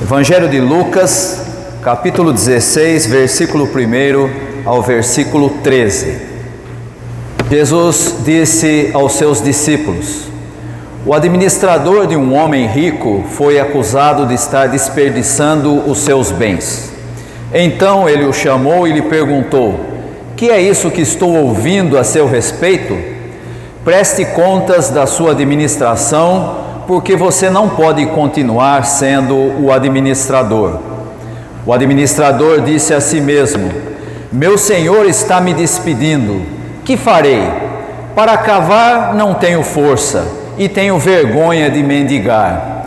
Evangelho de Lucas, capítulo 16, versículo 1 ao versículo 13. Jesus disse aos seus discípulos: o administrador de um homem rico foi acusado de estar desperdiçando os seus bens. Então ele o chamou e lhe perguntou: que é isso que estou ouvindo a seu respeito? Preste contas da sua administração, porque você não pode continuar sendo o administrador. O administrador disse a si mesmo: meu senhor está me despedindo, que farei? Para cavar não tenho força e tenho vergonha de mendigar.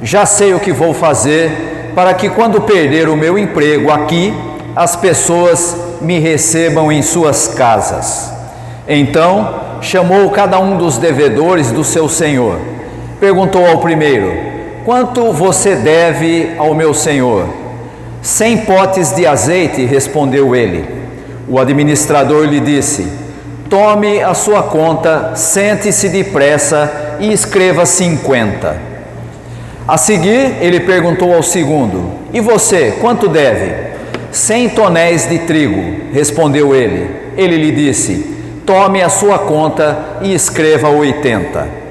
Já sei o que vou fazer para que, quando perder o meu emprego aqui, as pessoas me recebam em suas casas. Então chamou cada um dos devedores do seu senhor. Perguntou ao primeiro: quanto você deve ao meu senhor? 100 potes de azeite, respondeu ele. O administrador lhe disse: tome a sua conta, sente-se depressa e escreva 50. A seguir, ele perguntou ao segundo: e você, quanto deve? 100 tonéis de trigo, respondeu ele. Ele lhe disse: tome a sua conta e escreva 80.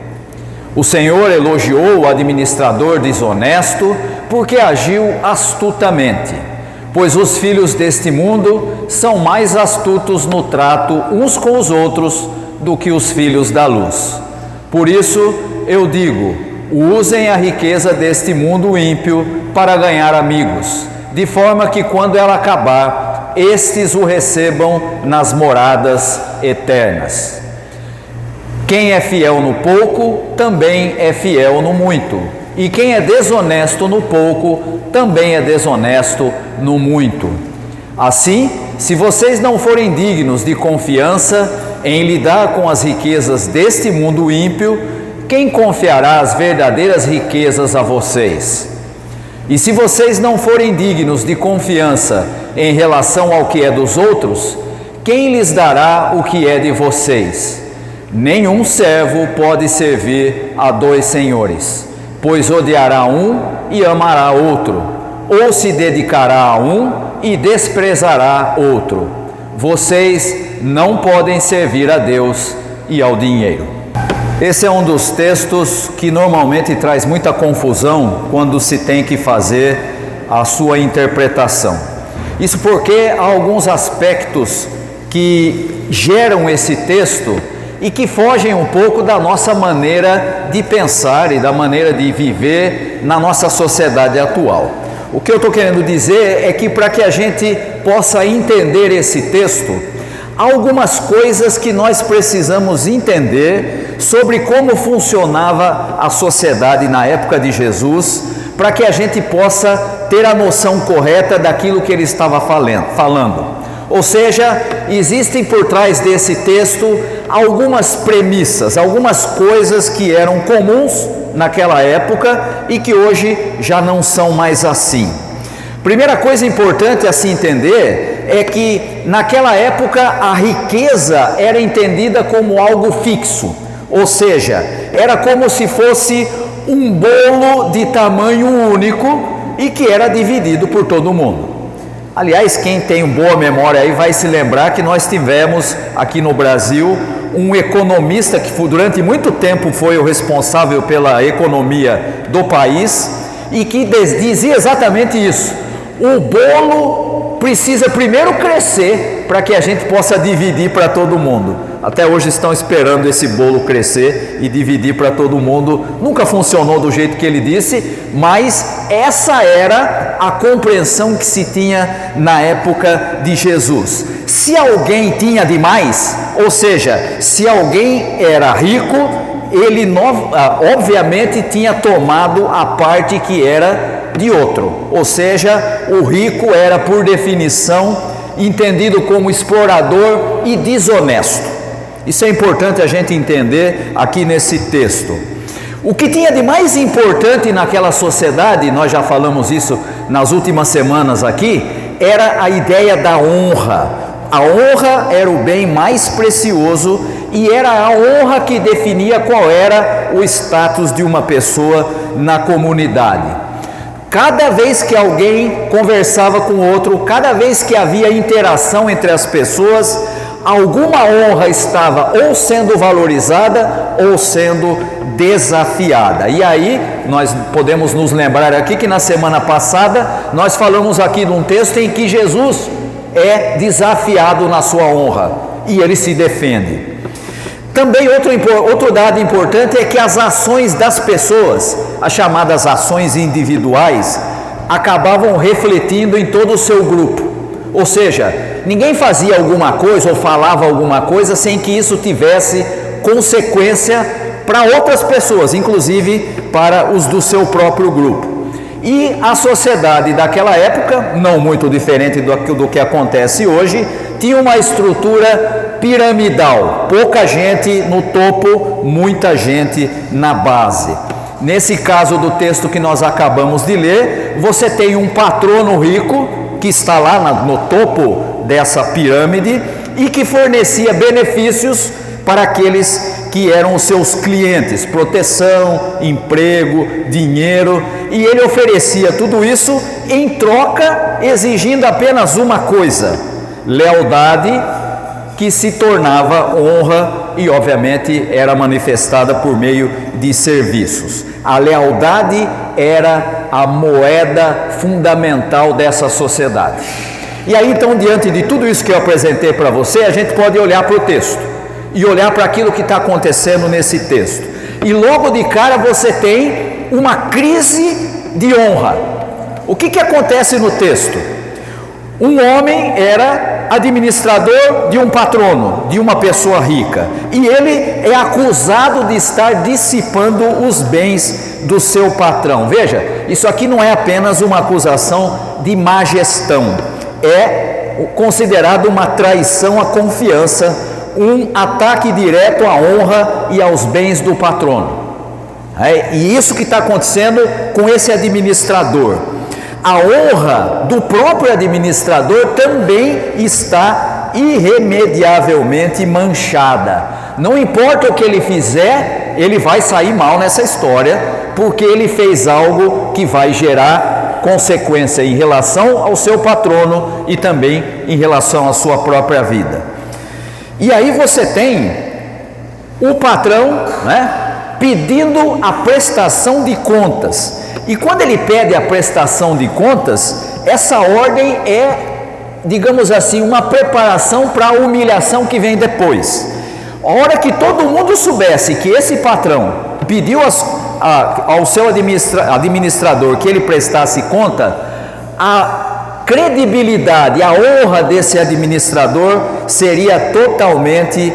O Senhor elogiou o administrador desonesto porque agiu astutamente, pois os filhos deste mundo são mais astutos no trato uns com os outros do que os filhos da luz. Por isso eu digo: usem a riqueza deste mundo ímpio para ganhar amigos, de forma que, quando ela acabar, estes o recebam nas moradas eternas. Quem é fiel no pouco, também é fiel no muito. E quem é desonesto no pouco, também é desonesto no muito. Assim, se vocês não forem dignos de confiança em lidar com as riquezas deste mundo ímpio, quem confiará as verdadeiras riquezas a vocês? E se vocês não forem dignos de confiança em relação ao que é dos outros, quem lhes dará o que é de vocês? Nenhum servo pode servir a dois senhores, pois odiará um e amará outro, ou se dedicará a um e desprezará outro. Vocês não podem servir a Deus e ao dinheiro. Esse é um dos textos que normalmente traz muita confusão quando se tem que fazer a sua interpretação. Isso porque há alguns aspectos que geram esse texto e que fogem um pouco da nossa maneira de pensar e da maneira de viver na nossa sociedade atual. O que eu estou querendo dizer é que, para que a gente possa entender esse texto, há algumas coisas que nós precisamos entender sobre como funcionava a sociedade na época de Jesus, para que a gente possa ter a noção correta daquilo que ele estava falando. Ou seja, existem por trás desse texto algumas premissas, algumas coisas que eram comuns naquela época e que hoje já não são mais assim. Primeira coisa importante a se entender é que naquela época a riqueza era entendida como algo fixo, ou seja, era como se fosse um bolo de tamanho único e que era dividido por todo mundo. Aliás, quem tem boa memória aí vai se lembrar que nós tivemos aqui no Brasil um economista que durante muito tempo foi o responsável pela economia do país e que dizia exatamente isso: o bolo precisa primeiro crescer para que a gente possa dividir para todo mundo. Até hoje estão esperando esse bolo crescer e dividir para todo mundo. Nunca funcionou do jeito que ele disse, mas essa era a compreensão que se tinha na época de Jesus. Se alguém tinha demais, ou seja, se alguém era rico, ele obviamente tinha tomado a parte que era de outro. Ou seja, o rico era, por definição, entendido como explorador e desonesto. Isso é importante a gente entender aqui nesse texto. O que tinha de mais importante naquela sociedade, nós já falamos isso nas últimas semanas aqui, era a ideia da honra. A honra era o bem mais precioso e era a honra que definia qual era o status de uma pessoa na comunidade. Cada vez que alguém conversava com o outro, cada vez que havia interação entre as pessoas, alguma honra estava ou sendo valorizada ou sendo desafiada. E aí nós podemos nos lembrar aqui que na semana passada nós falamos aqui de um texto em que Jesus é desafiado na sua honra e ele se defende. Também outro dado importante é que as ações das pessoas, as chamadas ações individuais, acabavam refletindo em todo o seu grupo. Ou seja, ninguém fazia alguma coisa ou falava alguma coisa sem que isso tivesse consequência para outras pessoas, inclusive para os do seu próprio grupo. E a sociedade daquela época, não muito diferente do que acontece hoje, tinha uma estrutura piramidal, pouca gente no topo, muita gente na base. Nesse caso do texto que nós acabamos de ler, você tem um patrono rico que está lá no topo dessa pirâmide e que fornecia benefícios para aqueles que eram os seus clientes, proteção, emprego, dinheiro, e ele oferecia tudo isso em troca, exigindo apenas uma coisa: lealdade, que se tornava honra e obviamente era manifestada por meio de serviços. A lealdade era a moeda fundamental dessa sociedade. E aí então, diante de tudo isso que eu apresentei para você, a gente pode olhar para o texto e olhar para aquilo que está acontecendo nesse texto. E logo de cara você tem uma crise de honra. O que acontece no texto? Um homem era administrador de um patrono, de uma pessoa rica, e ele é acusado de estar dissipando os bens do seu patrão. Veja, isso aqui não é apenas uma acusação de má gestão, é considerado uma traição à confiança, um ataque direto à honra e aos bens do patrono. E isso que está acontecendo com esse administrador. A honra do próprio administrador também está irremediavelmente manchada. Não importa o que ele fizer, ele vai sair mal nessa história, porque ele fez algo que vai gerar consequência em relação ao seu patrono e também em relação à sua própria vida. E aí você tem o patrão, pedindo a prestação de contas. E quando ele pede a prestação de contas, essa ordem é, digamos assim, uma preparação para a humilhação que vem depois. A hora que todo mundo soubesse que esse patrão pediu ao seu administrador que ele prestasse conta, a credibilidade, a honra desse administrador seria totalmente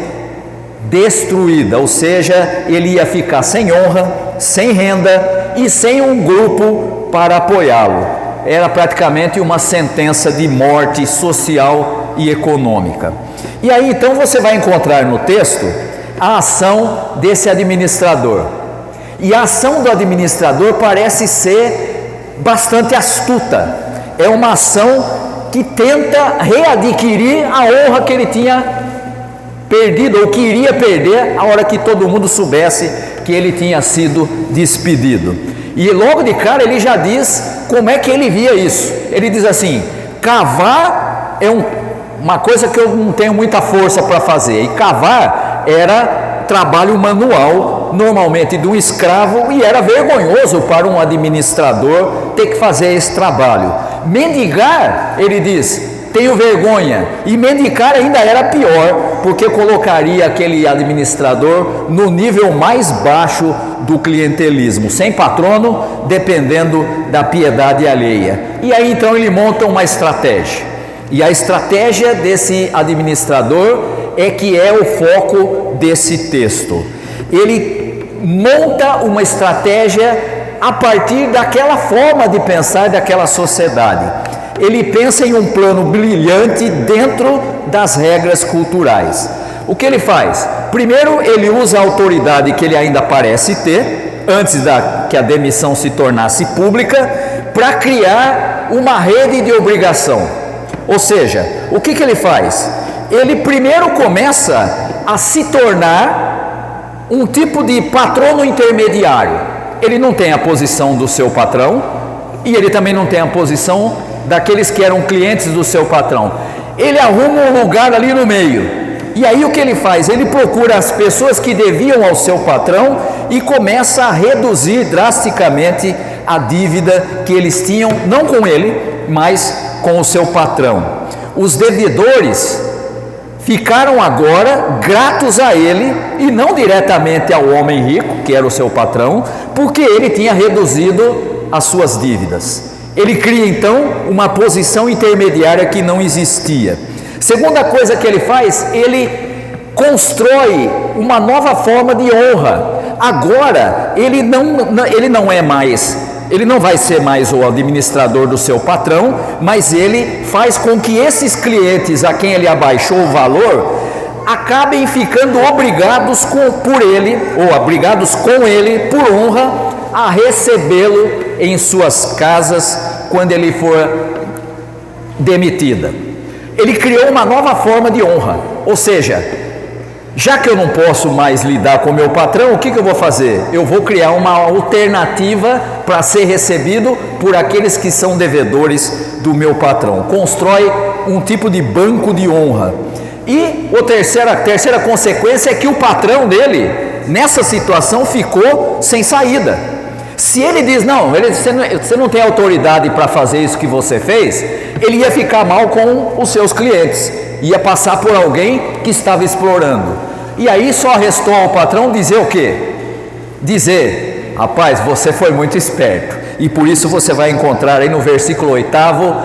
destruída, ou seja, ele ia ficar sem honra, sem renda e sem um grupo para apoiá-lo. Era praticamente uma sentença de morte social e econômica. E aí então você vai encontrar no texto a ação desse administrador. E a ação do administrador parece ser bastante astuta. É uma ação que tenta readquirir a honra que ele tinha perdido ou queria perder a hora que todo mundo soubesse que ele tinha sido despedido. E logo de cara ele já diz como é que ele via isso. Ele diz assim: cavar é uma coisa que eu não tenho muita força para fazer. E cavar era trabalho manual, normalmente de um escravo, e era vergonhoso para um administrador ter que fazer esse trabalho. Mendigar, ele diz, tenho vergonha. E mendigar ainda era pior, porque colocaria aquele administrador no nível mais baixo do clientelismo, sem patrono, dependendo da piedade alheia. E aí então ele monta uma estratégia. E a estratégia desse administrador é que é o foco desse texto. Ele monta uma estratégia a partir daquela forma de pensar daquela sociedade. Ele pensa em um plano brilhante dentro das regras culturais. O que ele faz? Primeiro, ele usa a autoridade que ele ainda parece ter, antes que a demissão se tornasse pública, para criar uma rede de obrigação. Ou seja, o que ele faz? Ele primeiro começa a se tornar um tipo de patrono intermediário. Ele não tem a posição do seu patrão e ele também não tem a posição daqueles que eram clientes do seu patrão. Ele arruma um lugar ali no meio, e aí o que ele faz? Ele procura as pessoas que deviam ao seu patrão e começa a reduzir drasticamente a dívida que eles tinham, não com ele, mas com o seu patrão. Os devedores ficaram agora gratos a ele e não diretamente ao homem rico, que era o seu patrão, porque ele tinha reduzido as suas dívidas. Ele cria então uma posição intermediária que não existia. Segunda coisa que ele faz, ele constrói uma nova forma de honra. Agora ele não vai ser mais o administrador do seu patrão, mas ele faz com que esses clientes a quem ele abaixou o valor acabem ficando obrigados por ele, ou obrigados com ele, por honra, a recebê-lo em suas casas quando ele for demitida. Ele criou uma nova forma de honra, ou seja, já que eu não posso mais lidar com o meu patrão, o que eu vou fazer? Eu vou criar uma alternativa para ser recebido por aqueles que são devedores do meu patrão. Constrói um tipo de banco de honra. E a terceira consequência é que o patrão dele, nessa situação, ficou sem saída. Se ele diz, não, você não tem autoridade para fazer isso que você fez, ele ia ficar mal com os seus clientes, ia passar por alguém que estava explorando. E aí só restou ao patrão dizer o quê? Dizer, rapaz, você foi muito esperto, e por isso você vai encontrar aí no versículo 8º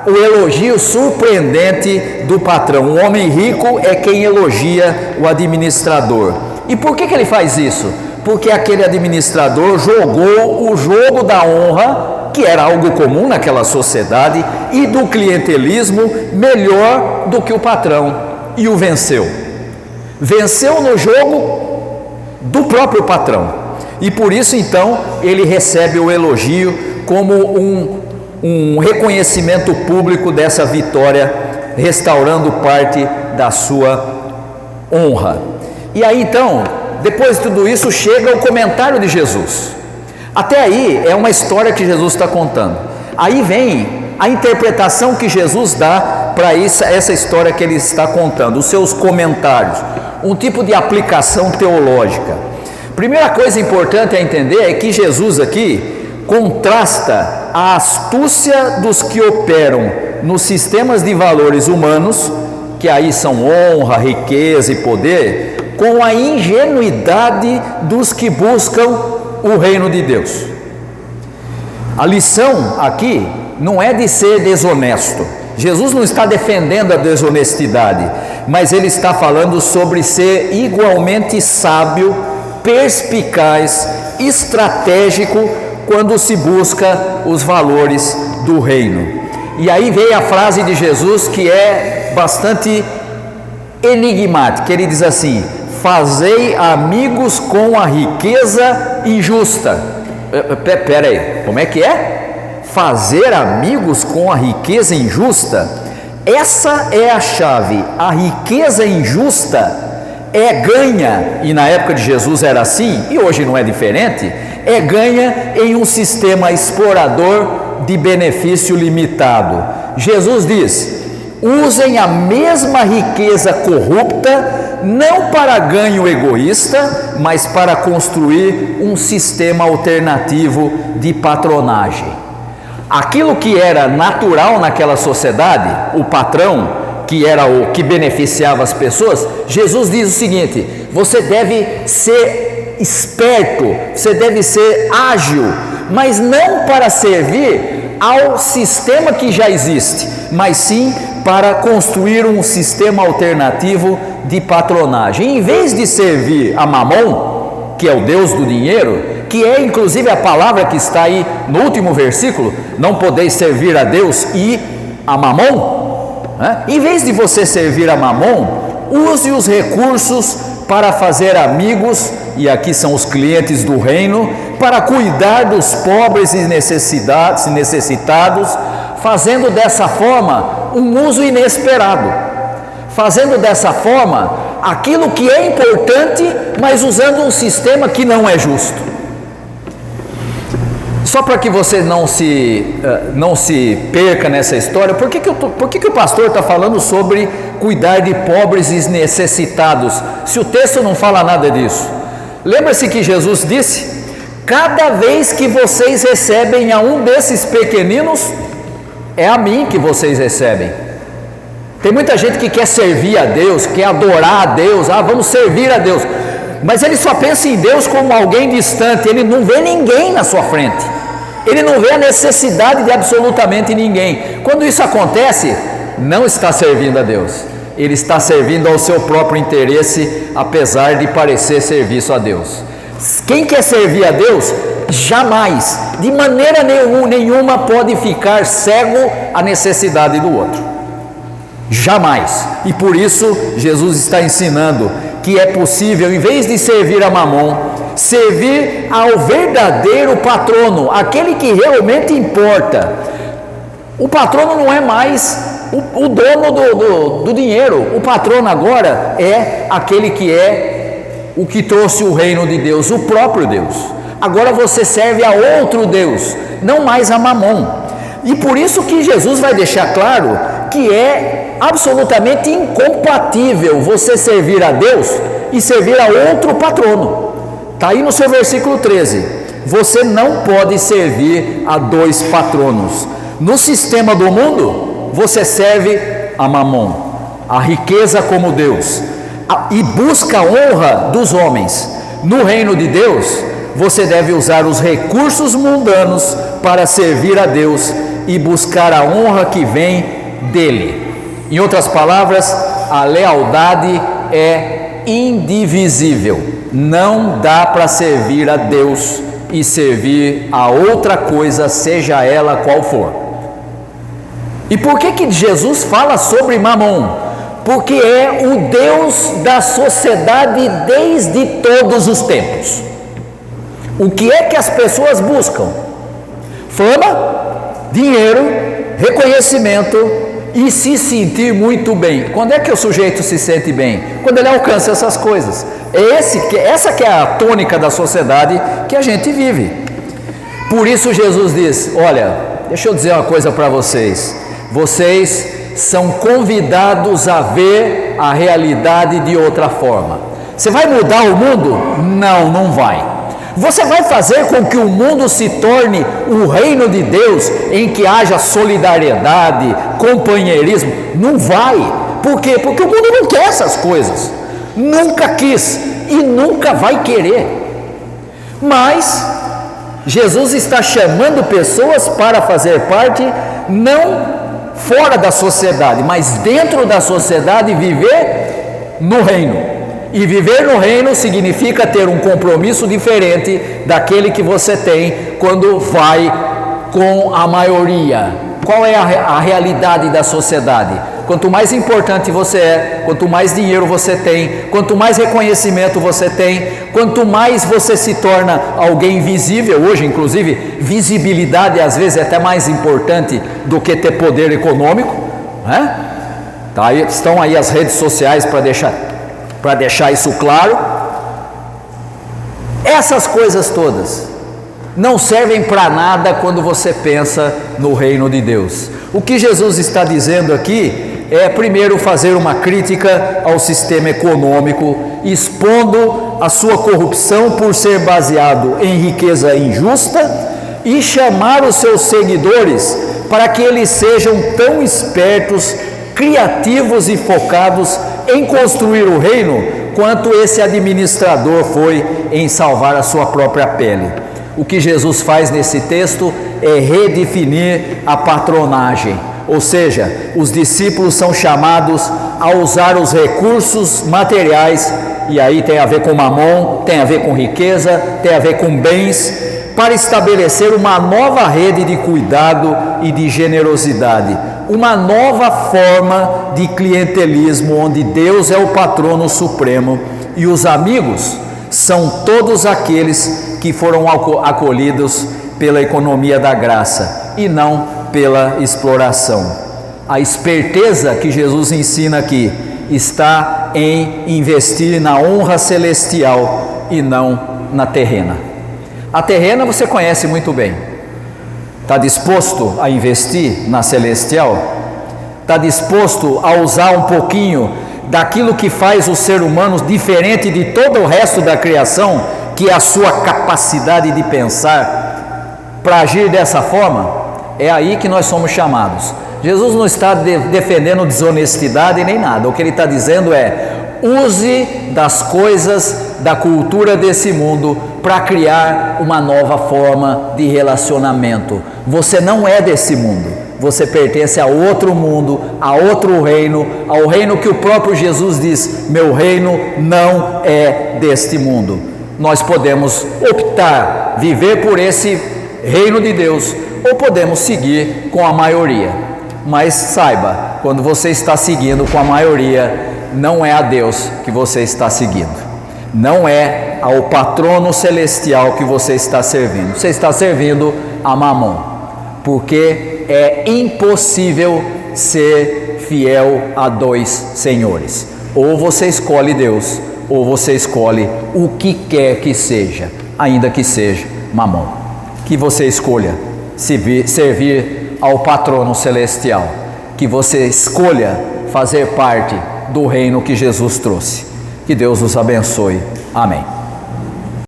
o elogio surpreendente do patrão. O homem rico é quem elogia o administrador. E por que ele faz isso? Porque aquele administrador jogou o jogo da honra, que era algo comum naquela sociedade, e do clientelismo melhor do que o patrão, e o venceu. Venceu no jogo do próprio patrão, e por isso então ele recebe o elogio como um reconhecimento público dessa vitória, restaurando parte da sua honra. E aí então, depois de tudo isso, chega o comentário de Jesus. Até aí é uma história que Jesus está contando. Aí vem a interpretação que Jesus dá para essa história que ele está contando, os seus comentários, um tipo de aplicação teológica. Primeira coisa importante a entender é que Jesus aqui contrasta a astúcia dos que operam nos sistemas de valores humanos, que aí são honra, riqueza e poder, com a ingenuidade dos que buscam o reino de Deus. A lição aqui não é de ser desonesto. Jesus não está defendendo a desonestidade, mas ele está falando sobre ser igualmente sábio, perspicaz, estratégico quando se busca os valores do reino. E aí vem a frase de Jesus que é bastante enigmática. Ele diz assim: fazei amigos com a riqueza injusta. Espera aí, como é que é? Fazer amigos com a riqueza injusta? Essa é a chave. A riqueza injusta é ganha, e na época de Jesus era assim, e hoje não é diferente, é ganha em um sistema explorador de benefício limitado. Jesus diz: usem a mesma riqueza corrupta, não para ganho egoísta, mas para construir um sistema alternativo de patronagem. Aquilo que era natural naquela sociedade, o patrão, que era o que beneficiava as pessoas, Jesus diz o seguinte: você deve ser esperto, você deve ser ágil, mas não para servir ao sistema que já existe, mas sim para construir um sistema alternativo de patronagem. Em vez de servir a Mamon, que é o Deus do dinheiro, que é inclusive a palavra que está aí no último versículo, não podeis servir a Deus e a Mamon, né? Em vez de você servir a Mamon, use os recursos para fazer amigos, e aqui são os clientes do reino, para cuidar dos pobres e necessitados, fazendo dessa forma um uso inesperado, fazendo dessa forma aquilo que é importante, mas usando um sistema que não é justo. Só para que você não se perca nessa história, por que o pastor está falando sobre cuidar de pobres e necessitados, se o texto não fala nada disso? Lembra-se que Jesus disse: cada vez que vocês recebem a um desses pequeninos, é a mim que vocês recebem. Tem muita gente que quer servir a Deus, quer adorar a Deus, vamos servir a Deus, mas ele só pensa em Deus como alguém distante, ele não vê ninguém na sua frente, ele não vê a necessidade de absolutamente ninguém. Quando isso acontece, não está servindo a Deus, ele está servindo ao seu próprio interesse, apesar de parecer serviço a Deus. Quem quer servir a Deus, jamais, de maneira nenhuma pode ficar cego à necessidade do outro, jamais. E por isso Jesus está ensinando que é possível, em vez de servir a Mamon, servir ao verdadeiro patrono, aquele que realmente importa. O patrono não é mais o dono do dinheiro, o patrono agora é aquele que é o que trouxe o reino de Deus, o próprio Deus. Agora você serve a outro Deus, não mais a Mamon. E por isso que Jesus vai deixar claro que é absolutamente incompatível você servir a Deus e servir a outro patrono. Está aí no seu versículo 13. Você não pode servir a dois patronos. No sistema do mundo, você serve a Mamon, a riqueza como Deus, e busca a honra dos homens. No reino de Deus, você deve usar os recursos mundanos para servir a Deus e buscar a honra que vem dele. Em outras palavras, a lealdade é indivisível. Não dá para servir a Deus e servir a outra coisa, seja ela qual for. E por que Jesus fala sobre Mamon? Porque é o Deus da sociedade desde todos os tempos. O que é que as pessoas buscam? Fama, dinheiro, reconhecimento e se sentir muito bem. Quando é que o sujeito se sente bem? Quando ele alcança essas coisas. Essa que é a tônica da sociedade que a gente vive. Por isso Jesus diz: olha, deixa eu dizer uma coisa para vocês. Vocês são convidados a ver a realidade de outra forma. Você vai mudar o mundo? Não, não vai. Você vai fazer com que o mundo se torne o reino de Deus, em que haja solidariedade, companheirismo? Não vai. Por quê? Porque o mundo não quer essas coisas. Nunca quis e nunca vai querer. Mas Jesus está chamando pessoas para fazer parte, não fora da sociedade, mas dentro da sociedade, viver no reino. E viver no reino significa ter um compromisso diferente daquele que você tem quando vai com a maioria. Qual é a realidade da sociedade? Quanto mais importante você é, quanto mais dinheiro você tem, quanto mais reconhecimento você tem, quanto mais você se torna alguém visível. Hoje, inclusive, visibilidade às vezes é até mais importante do que ter poder econômico, né? Tá, estão aí as redes sociais para deixar isso claro. Essas coisas todas não servem para nada quando você pensa no reino de Deus. O que Jesus está dizendo aqui é, primeiro, fazer uma crítica ao sistema econômico, expondo a sua corrupção por ser baseado em riqueza injusta, e chamar os seus seguidores para que eles sejam tão espertos, criativos e focados em construir o reino, quanto esse administrador foi em salvar a sua própria pele. O que Jesus faz nesse texto é redefinir a patronagem, ou seja, os discípulos são chamados a usar os recursos materiais, e aí tem a ver com mamon, tem a ver com riqueza, tem a ver com bens, para estabelecer uma nova rede de cuidado e de generosidade, uma nova forma de clientelismo, onde Deus é o patrono supremo e os amigos são todos aqueles que foram acolhidos pela economia da graça e não pela exploração. A esperteza que Jesus ensina aqui está em investir na honra celestial e não na terrena. A terrena você conhece muito bem. Está disposto a investir na celestial? Está disposto a usar um pouquinho daquilo que faz o ser humano diferente de todo o resto da criação, que é a sua capacidade de pensar, para agir dessa forma? É aí que nós somos chamados. Jesus não está defendendo desonestidade nem nada. O que ele está dizendo é: use das coisas da cultura desse mundo para criar uma nova forma de relacionamento. Você não é desse mundo, você pertence a outro mundo, a outro reino, ao reino que o próprio Jesus diz: meu reino não é deste mundo. Nós podemos optar, viver por esse reino de Deus, ou podemos seguir com a maioria. Mas saiba, quando você está seguindo com a maioria, não é a Deus que você está seguindo, não é ao patrono celestial que você está servindo, você está servindo a Mamon, porque é impossível ser fiel a dois senhores. Ou você escolhe Deus, ou você escolhe o que quer que seja, ainda que seja Mamon. Que você escolha servir ao patrono celestial, que você escolha fazer parte do reino que Jesus trouxe. Que Deus os abençoe. Amém.